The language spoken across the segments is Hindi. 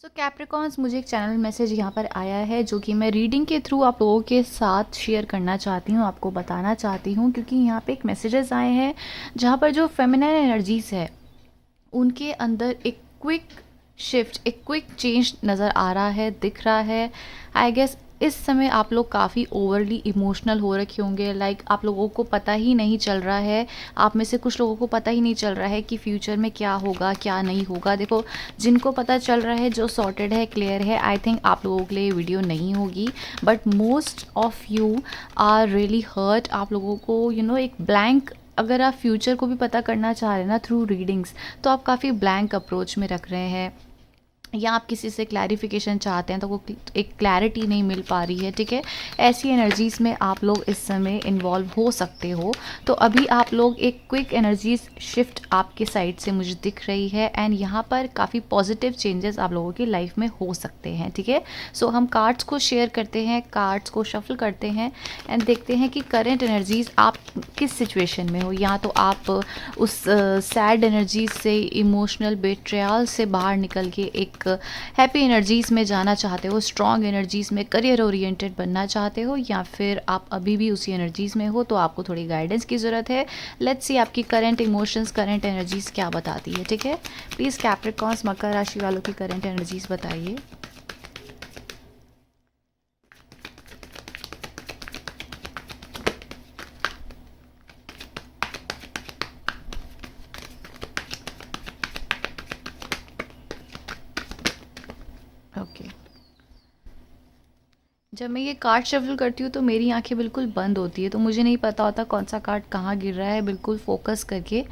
सो कैप्रिकॉन्स, मुझे एक चैनल मैसेज यहाँ पर आया है जो कि मैं रीडिंग के थ्रू आप लोगों के साथ शेयर करना चाहती हूँ, आपको बताना चाहती हूँ, क्योंकि यहाँ पे एक मैसेजेस आए हैं जहाँ पर जो फेमिनाइन एनर्जीज़ है उनके अंदर एक क्विक शिफ्ट, एक क्विक चेंज नज़र आ रहा है, दिख रहा है। आई गेस इस समय आप लोग काफ़ी ओवरली इमोशनल हो रखे होंगे। लाइक आप लोगों को पता ही नहीं चल रहा है, आप में से कुछ लोगों को पता ही नहीं चल रहा है कि फ्यूचर में क्या होगा क्या नहीं होगा। देखो, जिनको पता चल रहा है, जो सॉर्टेड है, क्लियर है, आई थिंक आप लोगों के लिए ये वीडियो नहीं होगी। But most of you are really hurt. आप लोगों को एक ब्लैंक, अगर आप फ्यूचर को भी पता करना चाह रहे हैं ना थ्रू रीडिंग्स, तो आप काफ़ी ब्लैंक अप्रोच में रख रहे हैं, या आप किसी से क्लैरिफिकेशन चाहते हैं तो वो एक क्लैरिटी नहीं मिल पा रही है। ठीक है, ऐसी एनर्जीज़ में आप लोग इस समय इन्वॉल्व हो सकते हो। तो अभी आप लोग एक क्विक एनर्जीज शिफ्ट आपके साइड से मुझे दिख रही है, एंड यहाँ पर काफ़ी पॉजिटिव चेंजेस आप लोगों की लाइफ में हो सकते हैं। ठीक है, सो हम कार्ड्स को शेयर करते हैं, कार्ड्स को शफल करते हैं एंड देखते हैं कि करेंट एनर्जीज़ आप किस सिचुएशन में हो। या तो आप उस सैड एनर्जीज से, इमोशनल बेट्रियल से बाहर निकल के एक हैप्पी एनर्जीज़ में जाना चाहते हो, स्ट्रॉन्ग एनर्जीज़ में करियर ओरिएंटेड बनना चाहते हो, या फिर आप अभी भी उसी एनर्जीज़ में हो तो आपको थोड़ी गाइडेंस की ज़रूरत है। लेट्स सी आपकी करंट इमोशंस, करंट एनर्जीज़ क्या बताती है। ठीक है, प्लीज़ कैप्रिकॉन्स, मकर राशि वालों की करंट एनर्जीज़ बताइए। ओके, जब मैं ये कार्ड शफल करती हूँ तो मेरी आंखें बिल्कुल बंद होती है, तो मुझे नहीं पता होता कौन सा कार्ड कहाँ गिर रहा है। बिल्कुल फोकस करके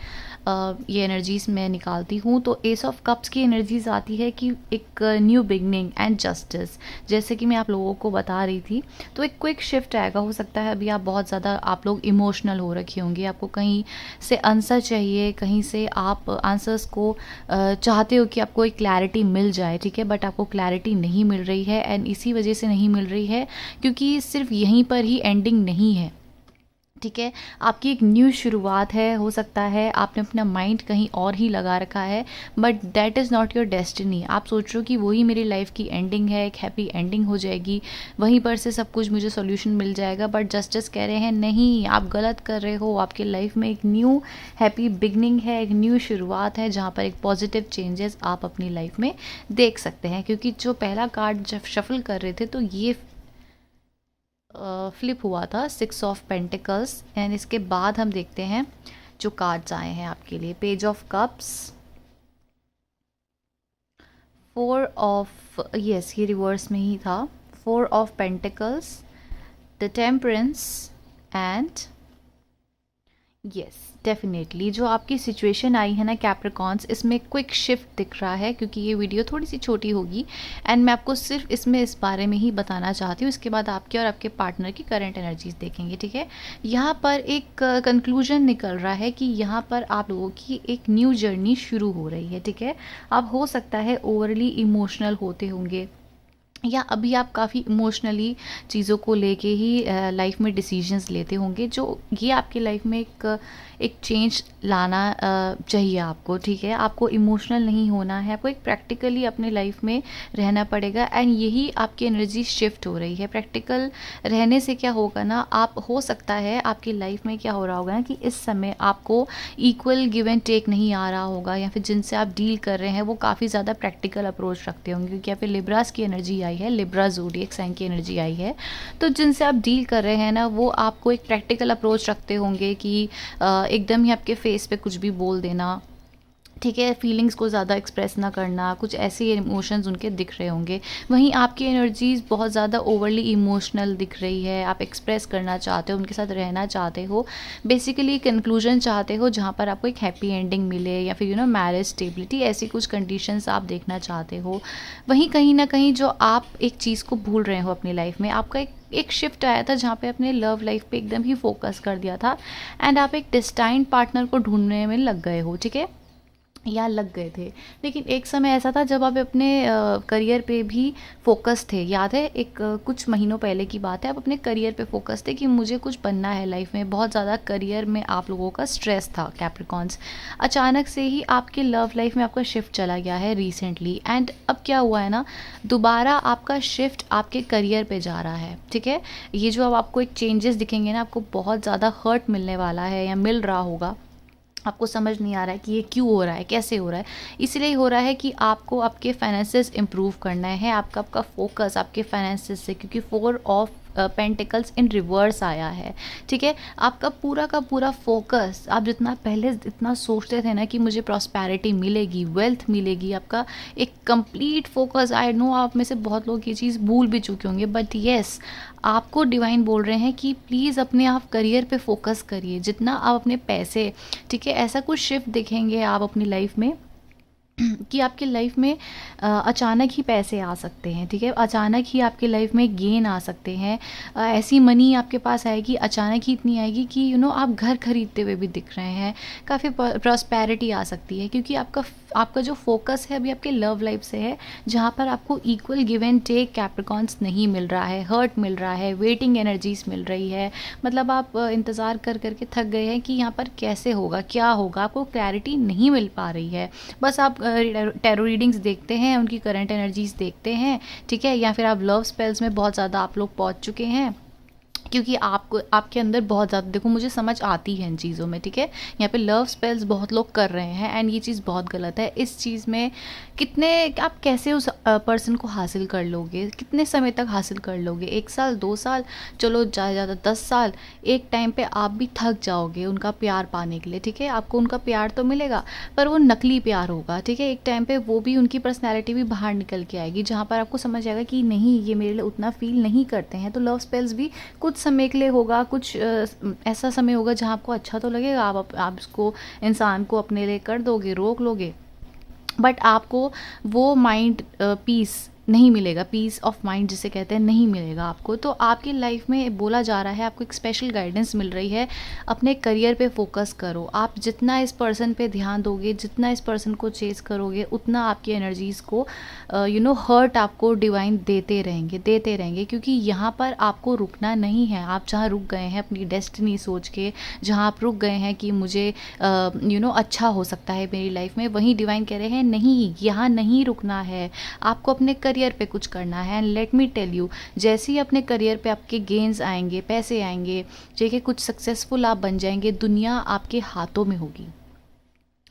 ये एनर्जीज़ मैं निकालती हूँ। तो एस ऑफ कप्स की एनर्जीज़ आती है कि एक न्यू बिगनिंग एंड जस्टिस, जैसे कि मैं आप लोगों को बता रही थी। तो एक क्विक शिफ्ट आएगा। हो सकता है अभी आप बहुत ज़्यादा, आप लोग इमोशनल हो रखे होंगे, आपको कहीं से आंसर चाहिए, कहीं से आप आंसर्स को चाहते हो कि आपको एक क्लैरिटी मिल जाए। ठीक है, बट आपको क्लैरिटी नहीं मिल रही है, एंड इसी वजह से नहीं मिल रही है क्योंकि सिर्फ यहीं पर ही एंडिंग नहीं है। ठीक है, आपकी एक न्यू शुरुआत है। हो सकता है आपने अपना माइंड कहीं और ही लगा रखा है, but that is not your destiny. आप सोच रहे हो कि वही मेरी लाइफ की एंडिंग है, एक हैप्पी एंडिंग हो जाएगी, वहीं पर से सब कुछ मुझे सॉल्यूशन मिल जाएगा। बट जस्टिस कह रहे हैं नहीं, आप गलत कर रहे हो। आपके लाइफ में एक न्यू हैप्पी बिगनिंग है, एक न्यू शुरुआत है, जहाँ पर एक पॉजिटिव चेंजेस आप अपनी लाइफ में देख सकते हैं। क्योंकि जो पहला कार्ड जब शफल कर रहे थे तो ये फ्लिप हुआ था, 6 ऑफ पेंटिकल्स, एंड इसके बाद हम देखते हैं जो कार्ड्स आए हैं आपके लिए। Page of cups, 4 of, yes ये रिवर्स में ही था, 4 of pentacles, the temperance, and yes definitely जो आपकी सिचुएशन आई है ना कैप्रिकॉन्स, इसमें क्विक शिफ्ट दिख रहा है। क्योंकि ये वीडियो थोड़ी सी छोटी होगी एंड मैं आपको सिर्फ इसमें इस बारे में ही बताना चाहती हूँ। इसके बाद आपके और आपके पार्टनर की करंट एनर्जीज देखेंगे। ठीक है, यहाँ पर एक कंक्लूजन निकल रहा है कि यहाँ पर आप लोगों की एक न्यू जर्नी शुरू हो रही है। ठीक है, अब हो सकता है ओवरली इमोशनल होते होंगे, या अभी आप काफ़ी इमोशनली चीज़ों को लेके ही लाइफ में डिसीजंस लेते होंगे, जो ये आपकी लाइफ में एक चेंज लाना चाहिए आपको। ठीक है, आपको इमोशनल नहीं होना है, आपको एक प्रैक्टिकली अपने लाइफ में रहना पड़ेगा, एंड यही आपकी एनर्जी शिफ्ट हो रही है। प्रैक्टिकल रहने से क्या होगा ना, आप, हो सकता है आपकी लाइफ में क्या हो रहा होगा ना कि इस समय आपको इक्वल गिव एंड टेक नहीं आ रहा होगा, या फिर जिनसे आप डील कर रहे हैं वो काफ़ी ज़्यादा प्रैक्टिकल अप्रोच रखते होंगे। क्योंकि यहाँ पे लिब्रास की एनर्जी आई है, लिब्रा ज़ोडिएक साइन की एनर्जी आई है। तो जिनसे आप डील कर रहे हैं ना, वो आपको एक प्रैक्टिकल अप्रोच रखते होंगे कि एकदम ही आपके फेस पे कुछ भी बोल देना। ठीक है, फीलिंग्स को ज़्यादा एक्सप्रेस ना करना, कुछ ऐसे इमोशंस उनके दिख रहे होंगे। वहीं आपकी एनर्जीज़ बहुत ज़्यादा ओवरली इमोशनल दिख रही है, आप एक्सप्रेस करना चाहते हो, उनके साथ रहना चाहते हो, बेसिकली कंक्लूजन चाहते हो जहाँ पर आपको एक हैप्पी एंडिंग मिले, या फिर मैरिज स्टेबिलिटी, ऐसी कुछ कंडीशंस आप देखना चाहते हो। वहीं कहीं ना कहीं जो आप एक चीज़ को भूल रहे हो अपनी लाइफ में, आपका एक शिफ्ट आया था जहाँ पे अपने लव लाइफ पे एकदम ही फोकस कर दिया था, एंड आप एक डिस्टाइंड पार्टनर को ढूंढने में लग गए हो। ठीक है, या लग गए थे। लेकिन एक समय ऐसा था जब आप अपने करियर पे भी फ़ोकस थे। याद है एक कुछ महीनों पहले की बात है, आप अपने करियर पे फ़ोकस थे कि मुझे कुछ बनना है लाइफ़ में। बहुत ज़्यादा करियर में आप लोगों का स्ट्रेस था कैप्रिकॉन्स। अचानक से ही आपके लव लाइफ़ में आपका शिफ्ट चला गया है रिसेंटली, एंड अब क्या हुआ है ना, दोबारा आपका शिफ्ट आपके करियर पे जा रहा है, ठीक है? ये जो अब आपको एक चेंजेस दिखेंगे ना, आपको बहुत ज़्यादा हर्ट मिलने वाला है या मिल रहा होगा। आपको समझ नहीं आ रहा है कि ये क्यों हो रहा है, कैसे हो रहा है। इसलिए हो रहा है कि आपको आपके फाइनेंसेस इम्प्रूव करना है, आपका आपका फोकस आपके फाइनेंसेस से, क्योंकि 4 ऑफ पेंटिकल्स इन रिवर्स आया है, ठीक है? आपका पूरा का पूरा फोकस, आप जितना पहले इतना सोचते थे ना कि मुझे प्रॉस्पेरिटी मिलेगी, वेल्थ मिलेगी, आपका एक कंप्लीट फोकस, आई नो आप में से बहुत लोग ये चीज़ भूल भी चुके होंगे, बट येस, आपको डिवाइन बोल रहे हैं कि प्लीज़ अपने आप करियर पे फोकस करिए जितना आप अपने पैसे, ठीक है? ऐसा कुछ शिफ्ट देखेंगे आप अपनी लाइफ में कि आपकी लाइफ में अचानक ही पैसे आ सकते हैं, ठीक है? अचानक ही आपकी लाइफ में गेन आ सकते हैं। ऐसी मनी आपके पास आएगी, अचानक ही इतनी आएगी कि आप घर खरीदते हुए भी दिख रहे हैं। काफ़ी प्रॉस्पेरिटी आ सकती है, क्योंकि आपका जो फोकस है अभी आपके लव लाइफ से है, जहाँ पर आपको equal give and take Capricorns नहीं मिल रहा है, हर्ट मिल रहा है, वेटिंग एनर्जीज मिल रही है। मतलब आप इंतज़ार कर करके थक गए हैं कि यहाँ पर कैसे होगा, क्या होगा, आपको क्लैरिटी नहीं मिल पा रही है। बस आप टैरो रीडिंग्स देखते हैं, उनकी करंट एनर्जीज देखते हैं, ठीक है? या फिर आप लव स्पेल्स में बहुत ज़्यादा आप लोग पहुँच चुके हैं, क्योंकि आपको आपके अंदर बहुत ज़्यादा, देखो मुझे समझ आती है इन चीज़ों में, ठीक है? यहाँ पे लव स्पेल्स बहुत लोग कर रहे हैं, एंड ये चीज़ बहुत गलत है। इस चीज़ में कितने, आप कैसे उस पर्सन को हासिल कर लोगे, कितने समय तक हासिल कर लोगे? 1 साल, 2 साल, चलो ज़्यादा ज़्यादा 10 साल। एक टाइम पे आप भी थक जाओगे उनका प्यार पाने के लिए, ठीक है? आपको उनका प्यार तो मिलेगा, पर वो नकली प्यार होगा, ठीक है? एक टाइम पे वो भी, उनकी पर्सनैलिटी भी बाहर निकल के आएगी, जहाँ पर आपको समझ आएगा कि नहीं, ये मेरे लिए उतना फील नहीं करते हैं। तो लव स्पेल्स भी कुछ समय के लिए होगा, कुछ ऐसा समय होगा जहाँ आपको अच्छा तो लगेगा, आप इसको, इंसान को अपने लिए कर दोगे, रोक लोगे, बट आपको वो माइंड पीस नहीं मिलेगा, पीस ऑफ माइंड जिसे कहते हैं, नहीं मिलेगा आपको। तो आपकी लाइफ में बोला जा रहा है, आपको एक स्पेशल गाइडेंस मिल रही है, अपने करियर पे फोकस करो। आप जितना इस पर्सन पे ध्यान दोगे, जितना इस पर्सन को चेस करोगे, उतना आपकी एनर्जीज़ को हर्ट आपको डिवाइन देते रहेंगे, क्योंकि यहाँ पर आपको रुकना नहीं है। आप जहाँ रुक गए हैं अपनी डेस्टिनी सोच के, जहाँ आप रुक गए हैं कि मुझे अच्छा हो सकता है मेरी लाइफ में, वहीं डिवाइन कह रहे हैं नहीं, यहाँ नहीं रुकना है, आपको अपने करियर पे कुछ करना है। And let me tell you, जैसे ही अपने करियर पे आपके गेन्स आएंगे, पैसे आएंगे, ठीक कुछ सक्सेसफुल आप बन जाएंगे, दुनिया आपके हाथों में होगी।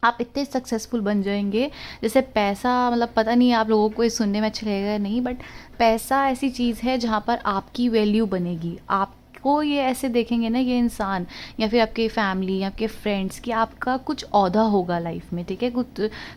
आप इतने सक्सेसफुल बन जाएंगे, जैसे पैसा, मतलब पता नहीं आप लोगों को ये सुनने में अच्छा लगेगा या नहीं, बट पैसा ऐसी चीज़ है जहाँ पर आपकी वैल्यू बनेगी। आपको ये ऐसे देखेंगे ना, ये इंसान या फिर आपके फैमिली, आपके फ्रेंड्स, कि आपका कुछ औहदा होगा लाइफ में, ठीक है? कुछ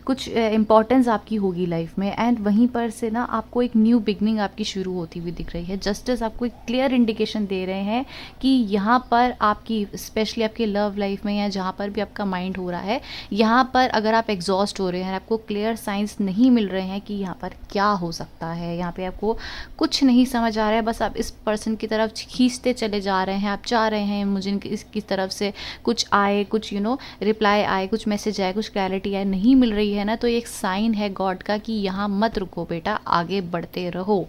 कुछ इंपॉर्टेंस आपकी होगी लाइफ में, एंड वहीं पर से ना आपको एक न्यू बिगनिंग आपकी शुरू होती हुई दिख रही है। जस्टिस आपको एक क्लियर इंडिकेशन दे रहे हैं कि यहाँ पर आपकी, स्पेशली आपके लव लाइफ में या जहाँ पर भी आपका माइंड हो रहा है, यहाँ पर अगर आप एग्जॉस्ट हो रहे हैं, आपको क्लियर साइंस नहीं मिल रहे हैं कि यहाँ पर क्या हो सकता है, यहाँ पे आपको कुछ नहीं समझ आ रहा है, बस आप इस पर्सन की तरफ खींचते चले जा रहे हैं, आप चाह रहे हैं मुझे इसकी तरफ से कुछ आए, कुछ रिप्लाई आए, कुछ मैसेज आए, कुछ क्लैरिटी आए, नहीं मिल रही है ना, तो ये एक साइन है गॉड का कि यहाँ मत रुको बेटा, आगे बढ़ते रहो।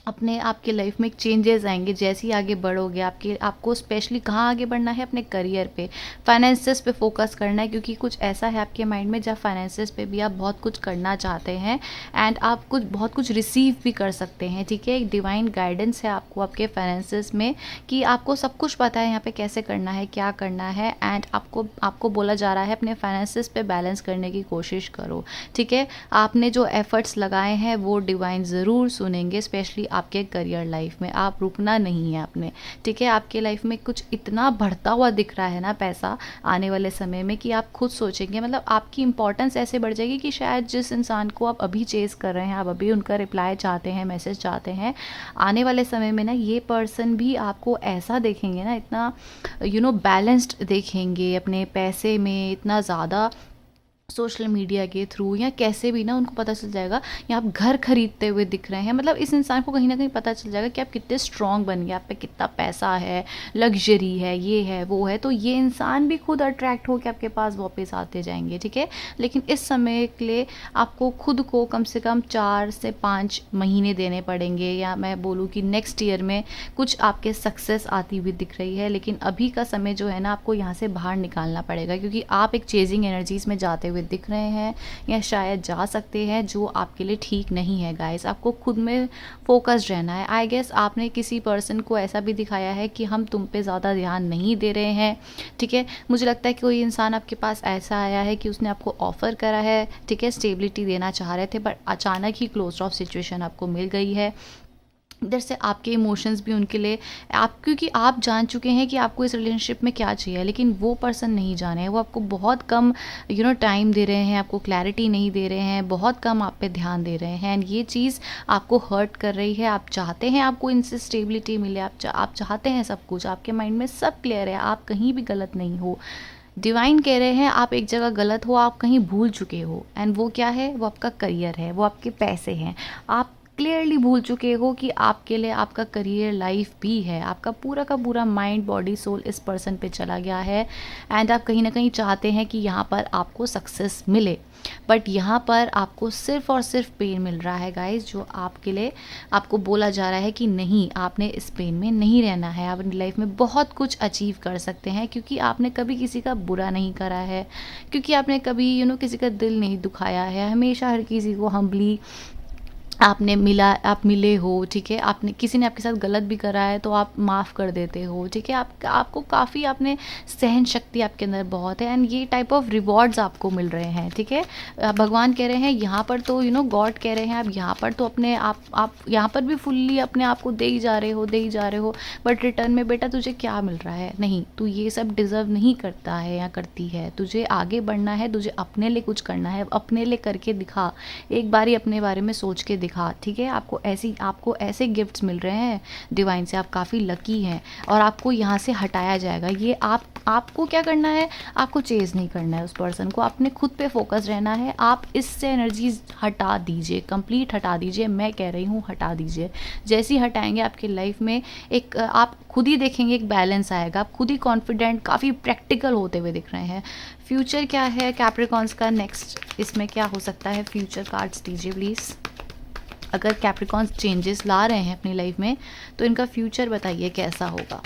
अपने आपके लाइफ में एक चेंजेस आएंगे जैसे ही आगे बढ़ोगे। आपको स्पेशली कहाँ आगे बढ़ना है, अपने करियर पे, फाइनेंसेस पे फोकस करना है, क्योंकि कुछ ऐसा है आपके माइंड में जहाँ फाइनेंसेस पे भी आप बहुत कुछ करना चाहते हैं, एंड आप बहुत कुछ रिसीव भी कर सकते हैं, ठीक है? एक डिवाइन गाइडेंस है आपको आपके फाइनेंसेस में, कि आपको सब कुछ पता है यहाँ पे कैसे करना है, क्या करना है, एंड आपको बोला जा रहा है अपने फाइनेंसेस पे बैलेंस करने की कोशिश करो, ठीक है? आपने जो एफर्ट्स लगाए हैं वो डिवाइन ज़रूर सुनेंगे, स्पेशली आपके करियर लाइफ में। आप रुकना नहीं है आपने, ठीक है? आपके लाइफ में कुछ इतना बढ़ता हुआ दिख रहा है ना पैसा आने वाले समय में, कि आप खुद सोचेंगे, मतलब आपकी इंपॉर्टेंस ऐसे बढ़ जाएगी कि शायद जिस इंसान को आप अभी चेस कर रहे हैं, आप अभी उनका रिप्लाई चाहते हैं, मैसेज चाहते हैं, आने वाले समय में ना ये पर्सन भी आपको ऐसा देखेंगे ना, इतना बैलेंस्ड देखेंगे, अपने पैसे में इतना ज़्यादा सोशल मीडिया के थ्रू या कैसे भी ना उनको पता चल जाएगा, या आप घर खरीदते हुए दिख रहे हैं, मतलब इस इंसान को कहीं ना कहीं पता चल जाएगा कि आप कितने स्ट्रांग बन गए, आप पे कितना पैसा है, लग्जरी है, ये है वो है, तो ये इंसान भी खुद अट्रैक्ट होकर आपके पास वापस आते जाएंगे, ठीक है। लेकिन इस समय के लिए आपको खुद को कम से कम 4 से 5 महीने देने पड़ेंगे, या मैं बोलूँ कि नेक्स्ट ईयर में कुछ आपके सक्सेस आती हुई दिख रही है। लेकिन अभी का समय जो है ना, आपको यहाँ से बाहर निकालना पड़ेगा, क्योंकि आप एक चेजिंग एनर्जीज में जाते हुए दिख रहे हैं या शायद जा सकते हैं, जो आपके लिए ठीक नहीं है गाइस। आपको खुद में फोकस्ड रहना है। आई गेस आपने किसी पर्सन को ऐसा भी दिखाया है कि हम तुम पे ज़्यादा ध्यान नहीं दे रहे हैं, ठीक है। मुझे लगता है कि कोई इंसान आपके पास ऐसा आया है कि उसने आपको ऑफ़र करा है, ठीक है, स्टेबिलिटी देना चाह रहे थे, बट अचानक ही क्लोज ऑफ सिचुएशन आपको मिल गई है। इधर से आपके इमोशंस भी उनके लिए, आप क्योंकि आप जान चुके हैं कि आपको इस रिलेशनशिप में क्या चाहिए, लेकिन वो पर्सन नहीं जाने हैं। वो आपको बहुत कम टाइम दे रहे हैं, आपको क्लैरिटी नहीं दे रहे हैं, बहुत कम आप पे ध्यान दे रहे हैं, एंड ये चीज़ आपको हर्ट कर रही है। आप चाहते हैं आपको इनसे स्टेबिलिटी मिले, आप चाहते हैं सब कुछ, आपके माइंड में सब क्लियर है, आप कहीं भी गलत नहीं हो। डिवाइन कह रहे हैं आप एक जगह गलत हो, आप कहीं भूल चुके हो, एंड वो क्या है, वो आपका करियर है, वो आपके पैसे हैं। आप क्लियरली भूल चुके हो कि आपके लिए आपका करियर लाइफ भी है, आपका पूरा का पूरा माइंड बॉडी सोल इस पर्सन पे चला गया है, एंड आप कहीं ना कहीं चाहते हैं कि यहाँ पर आपको सक्सेस मिले, बट यहाँ पर आपको सिर्फ और सिर्फ पेन मिल रहा है गाइस, जो आपके लिए आपको बोला जा रहा है कि नहीं, आपने इस पेन में नहीं रहना है, आप अपनी लाइफ में बहुत कुछ अचीव कर सकते हैं, क्योंकि आपने कभी किसी का बुरा नहीं करा है, क्योंकि आपने कभी किसी का दिल नहीं दुखाया है, हमेशा हर किसी को हम्बली आप मिले हो, ठीक है। आपने किसी ने आपके साथ गलत भी करा है तो आप माफ़ कर देते हो, ठीक है। आपको काफ़ी आपने सहन शक्ति आपके अंदर बहुत है, एंड ये टाइप ऑफ रिवॉर्ड्स आपको मिल रहे हैं, ठीक है। भगवान कह रहे हैं यहाँ पर तो गॉड कह रहे हैं आप यहाँ पर तो अपने आप यहाँ पर भी फुल्ली अपने आप को दे ही जा रहे हो, बट रिटर्न में बेटा तुझे क्या मिल रहा है, नहीं, तू ये सब डिज़र्व नहीं करता है या करती है। तुझे आगे बढ़ना है, तुझे अपने लिए कुछ करना है, अपने लिए करके दिखा, एक बारी अपने बारे में सोच के दिखा, ठीक है। आपको ऐसे गिफ्ट्स मिल रहे हैं डिवाइन से, आप काफ़ी लकी हैं, और आपको यहाँ से हटाया जाएगा। ये आपको क्या करना है, आपको चेज़ नहीं करना है उस पर्सन को, आपने खुद पे फोकस रहना है। आप इससे एनर्जीज हटा दीजिए, कंप्लीट हटा दीजिए, मैं कह रही हूँ हटा दीजिए। जैसे ही हटाएंगे आपकी लाइफ में एक आप खुद ही देखेंगे एक बैलेंस आएगा, आप खुद ही कॉन्फिडेंट, काफ़ी प्रैक्टिकल होते हुए दिख रहे हैं। फ्यूचर क्या है कैप्रिकॉन्स का, नेक्स्ट इसमें क्या हो सकता है, फ्यूचर कार्ड्स दीजिए प्लीज़। अगर कैप्रिकॉन्स चेंजेस ला रहे हैं अपनी लाइफ में तो इनका फ्यूचर बताइए कैसा होगा।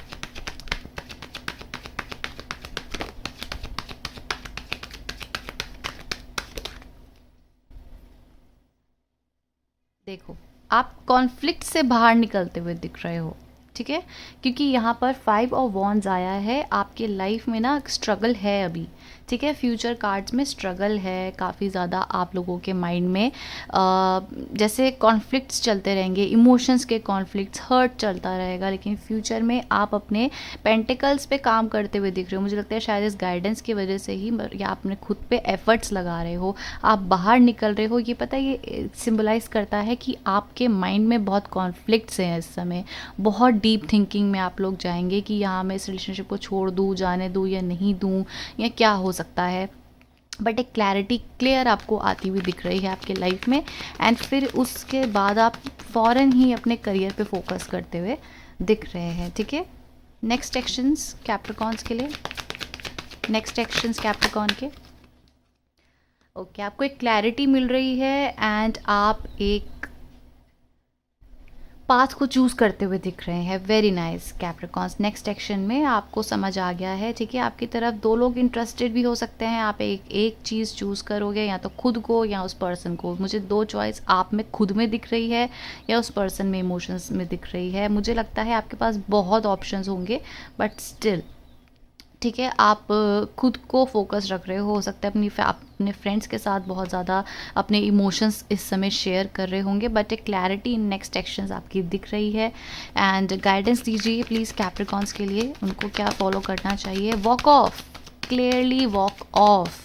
देखो, आप कॉन्फ्लिक्ट से बाहर निकलते हुए दिख रहे हो, ठीक है, क्योंकि यहाँ पर 5 ऑफ वॉन्ड्स आया है। आपके लाइफ में ना स्ट्रगल है अभी, ठीक है। फ्यूचर कार्ड्स में स्ट्रगल है काफ़ी ज़्यादा आप लोगों के माइंड में, जैसे कॉन्फ्लिक्ट्स चलते रहेंगे, इमोशंस के कॉन्फ्लिक्ट्स, हर्ट चलता रहेगा, लेकिन फ्यूचर में आप अपने पेंटिकल्स पे काम करते हुए दिख रहे हो। मुझे लगता है शायद इस गाइडेंस की वजह से ही, या आपने खुद पे एफर्ट्स लगा रहे हो, आप बाहर निकल रहे हो। ये पता है, ये सिम्बलाइज करता है कि आपके माइंड में बहुत कॉन्फ्लिक्ट्स हैं इस समय, बहुत डीप थिंकिंग में आप लोग जाएंगे कि यहाँ मैं इस रिलेशनशिप को छोड़ दूँ, जाने दूँ या नहीं दूँ, या क्या हो सकता है। बट एक क्लैरिटी क्लियर आपको आती हुई दिख रही है आपके लाइफ में, एंड फिर उसके बाद आप फ़ौरन ही अपने करियर पे फोकस करते हुए दिख रहे हैं, ठीक है। नेक्स्ट एक्शंस कैप्रिकॉन्स के लिए, नेक्स्ट एक्शंस कैप्रिकॉन के, ओके, आपको एक क्लैरिटी मिल रही है, एंड आप एक पाथ को चूज़ करते हुए दिख रहे हैं। Very nice Capricorns. Next action में आपको समझ आ गया है, ठीक है। आपकी तरफ 2 लोग इंटरेस्टेड भी हो सकते हैं, आप एक चीज़ चूज़ करोगे, या तो खुद को या उस पर्सन को। मुझे 2 चॉइस आप में खुद में दिख रही है या उस पर्सन में इमोशंस में दिख रही है। मुझे लगता है आपके पास बहुत ऑप्शंस होंगे, बट स्टिल, ठीक है, आप खुद को फोकस रख रहे हो सकता है अपने फ्रेंड्स के साथ बहुत ज़्यादा अपने इमोशंस इस समय शेयर कर रहे होंगे, बट एक क्लैरिटी इन नेक्स्ट एक्शंस आपकी दिख रही है। एंड गाइडेंस दीजिए प्लीज़ कैप्रिकॉन्स के लिए, उनको क्या फॉलो करना चाहिए। Walk of, clearly walk of.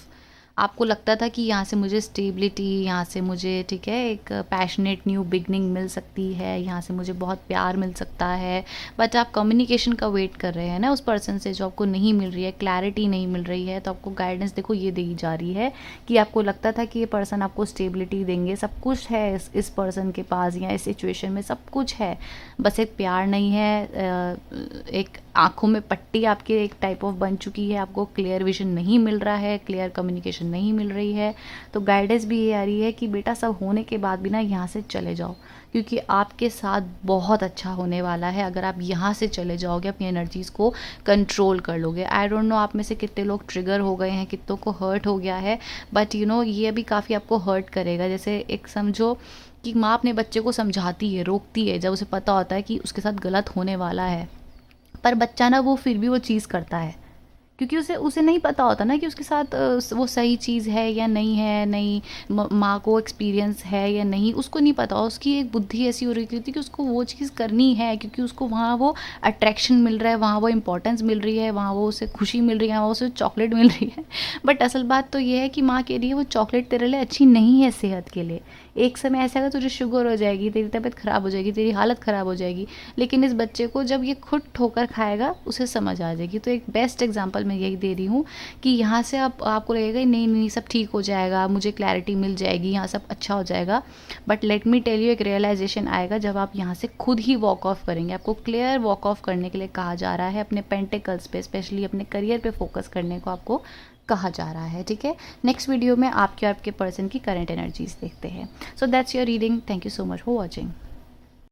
आपको लगता था कि यहाँ से मुझे स्टेबिलिटी, यहाँ से मुझे ठीक है एक पैशनेट न्यू बिगनिंग मिल सकती है, यहाँ से मुझे बहुत प्यार मिल सकता है, बट आप कम्युनिकेशन का वेट कर रहे हैं ना उस पर्सन से जो आपको नहीं मिल रही है, क्लैरिटी नहीं मिल रही है। तो आपको गाइडेंस देखो ये दी जा रही है कि आपको लगता था कि ये पर्सन आपको स्टेबिलिटी देंगे, सब कुछ है इस पर्सन के पास या इस सिचुएशन में सब कुछ है, बस एक प्यार नहीं है, एक आँखों में पट्टी आपके एक टाइप ऑफ बन चुकी है, आपको क्लियर विजन नहीं मिल रहा है, क्लियर कम्युनिकेशन नहीं मिल रही है। तो गाइडेंस भी ये आ रही है कि बेटा सब होने के बाद भी ना यहाँ से चले जाओ, क्योंकि आपके साथ बहुत अच्छा होने वाला है अगर आप यहाँ से चले जाओगे, अपनी एनर्जीज़ को कंट्रोल कर लोगे। आई डोंट नो आप में से कितने लोग ट्रिगर हो गए हैं, कितनों को हर्ट हो गया है, बट यू नो ये अभी काफ़ी आपको हर्ट करेगा। जैसे एक समझो कि माँ अपने बच्चे को समझाती है, रोकती है जब उसे पता होता है कि उसके साथ गलत होने वाला है, पर बच्चा ना वो फिर भी वो चीज़ करता है, क्योंकि उसे उसे नहीं पता होता ना कि उसके साथ वो सही चीज़ है या नहीं है, नहीं माँ को एक्सपीरियंस है या नहीं, उसको नहीं पता। उसकी एक बुद्धि ऐसी हो रही थी कि उसको वो चीज़ करनी है, क्योंकि उसको वहाँ वो अट्रैक्शन मिल रहा है, वहाँ वो इंपॉर्टेंस मिल रही है, वहाँ वो उसे खुशी मिल रही है, वहाँ उसे चॉकलेट मिल रही है। बट असल बात तो ये है कि माँ कह रही है वो चॉकलेट तेरे लिए अच्छी नहीं है सेहत के लिए, एक समय ऐसा आएगा तुझे शुगर हो जाएगी, तेरी तबीयत ख़राब हो जाएगी, तेरी हालत ख़राब हो जाएगी। लेकिन इस बच्चे को जब ये खुद ठोकर खाएगा उसे समझ आ जाएगी। तो एक बेस्ट एग्जांपल मैं यही दे रही हूँ कि यहाँ से आपको लगेगा नहीं नहीं सब ठीक हो जाएगा, मुझे क्लैरिटी मिल जाएगी, यहाँ सब अच्छा हो जाएगा। But let me tell you, एक रियलाइजेशन आएगा जब आप यहाँ से खुद ही वॉक ऑफ करेंगे। आपको क्लियर वॉक ऑफ करने के लिए कहा जा रहा है, अपने पेंटिकल्स पे, स्पेशली अपने करियर पे फोकस करने को आपको कहा जा रहा है। ठीक है, नेक्स्ट वीडियो में आपके और आपके पर्सन की करंट एनर्जीज देखते हैं। So that's your reading. Thank you so much for watching.